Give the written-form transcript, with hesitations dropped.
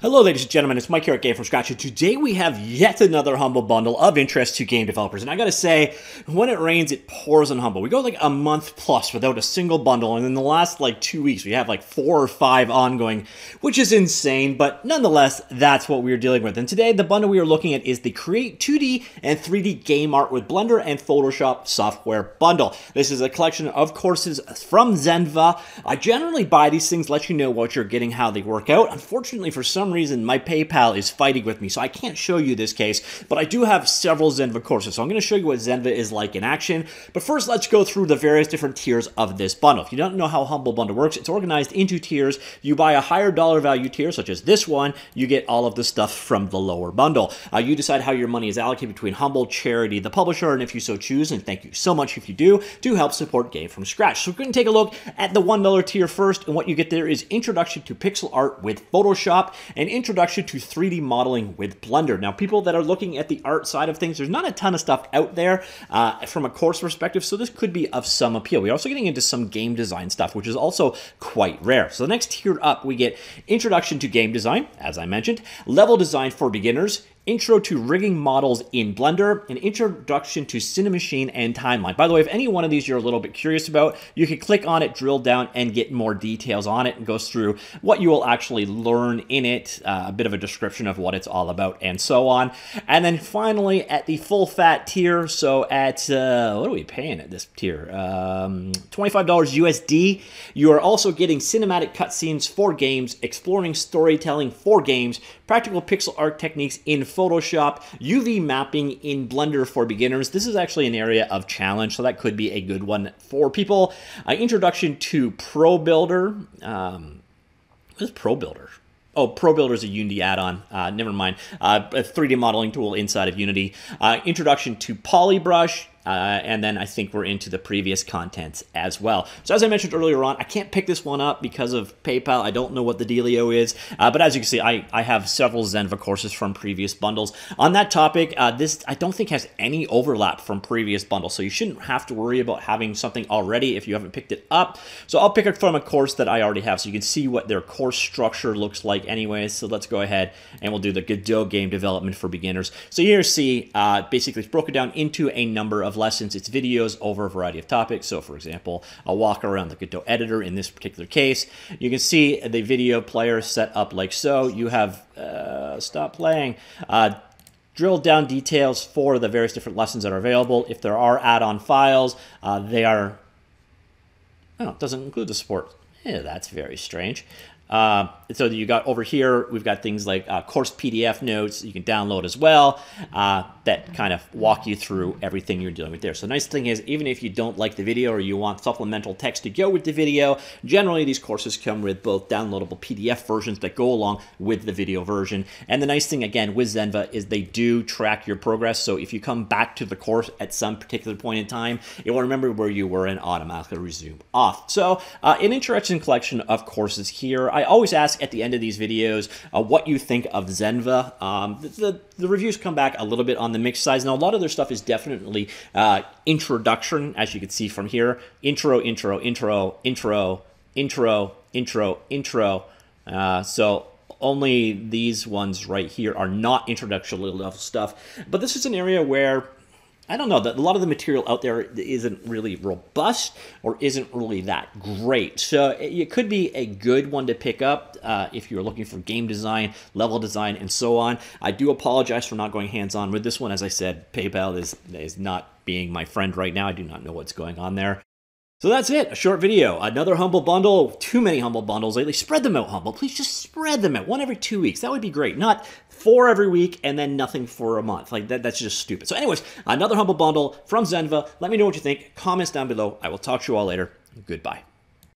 Hello ladies and gentlemen, it's Mike here at Game from Scratch, and today we have yet another Humble Bundle of interest to game developers. And I gotta say, when it rains, it pours on Humble. We go like a month plus without a single bundle, and in the last like 2 weeks, we have like 4 or 5 ongoing, which is insane, but nonetheless, that's what we're dealing with. And today, the bundle we are looking at is the Create 2D and 3D Game Art with Blender and Photoshop software bundle. This is a collection of courses from Zenva. I generally buy these things, let you know what you're getting, how they work out. Unfortunately, for some reason my PayPal is fighting with me, so I can't show you this case, but I do have several Zenva courses, so I'm going to show you what Zenva is like in action. But first, let's go through the various different tiers of this bundle. If you don't know how Humble Bundle works, it's organized into tiers. You buy a higher dollar value tier, such as this one, you get all of the stuff from the lower bundle. You decide how your money is allocated between Humble, charity, the publisher, and if you so choose, and thank you so much if you do, to help support Game from Scratch. So we're going to take a look at the $1 tier first, and what you get there is Introduction to Pixel Art with Photoshop and Introduction to 3D modeling with Blender. Now, people that are looking at the art side of things, there's not a ton of stuff out there from a course perspective, so this could be of some appeal. We're also getting into some game design stuff, which is also quite rare. So the next tier up, we get Introduction to Game Design, as I mentioned, Level Design for Beginners, Intro to Rigging Models in Blender, an Introduction to Cinemachine and Timeline. By the way, if any one of these you're a little bit curious about, you can click on it, drill down, and get more details on it, and goes through what you will actually learn in it, a bit of a description of what it's all about, and so on. And then finally, at the full fat tier, so at, what are we paying at this tier? $25 USD, you are also getting cinematic cutscenes for games, exploring storytelling for games, practical pixel art techniques in Photoshop, UV mapping in Blender for beginners. This is actually an area of challenge, so that could be a good one for people. Introduction to Pro Builder. What is Pro Builder? Oh, Pro Builder is a Unity add-on. Never mind. A 3D modeling tool inside of Unity. Introduction to Polybrush. And then I think we're into the previous contents as well. So as I mentioned earlier on, I can't pick this one up because of PayPal. I don't know what the dealio is. But as you can see, I have several Zenva courses from previous bundles. On that topic, this I don't think has any overlap from previous bundles. So you shouldn't have to worry about having something already if you haven't picked it up. So I'll pick it from a course that I already have so you can see what their course structure looks like anyways. So let's go ahead and we'll do the Godot game development for beginners. So here you see, basically it's broken down into a number of lessons. It's videos over a variety of topics. So for example, a walk around the Godot editor in this particular case. You can see the video player set up like so. You have, stop playing, drill down details for the various different lessons that are available. If there are add-on files, they are, oh, it doesn't include the support. Yeah, that's very strange. So you got over here, we've got things like course PDF notes you can download as well that kind of walk you through everything you're dealing with there. So the nice thing is, even if you don't like the video or you want supplemental text to go with the video, generally these courses come with both downloadable PDF versions that go along with the video version. And the nice thing, again, with Zenva is they do track your progress. So if you come back to the course at some particular point in time, it will remember where you were and automatically resume off. So an interesting collection of courses here. I always ask at the end of these videos what you think of Zenva. The reviews come back a little bit on the mixed size. Now, a lot of their stuff is definitely introduction, as you can see from here. Intro, intro, intro, intro, intro, intro, intro. So only these ones right here are not introductory level stuff. But this is an area where I don't know, that a lot of the material out there isn't really robust or isn't really that great. So it could be a good one to pick up if you're looking for game design, level design, and so on. I do apologize for not going hands-on with this one. As I said, PayPal is not being my friend right now. I do not know what's going on there. So that's it, a short video. Another Humble Bundle, too many Humble Bundles lately. Spread them out, Humble. Please just spread them out. One every 2 weeks. That would be great. Not 4 every week and then nothing for a month. Like that's just stupid. So anyways, another Humble Bundle from Zenva. Let me know what you think. Comments down below. I will talk to you all later. Goodbye.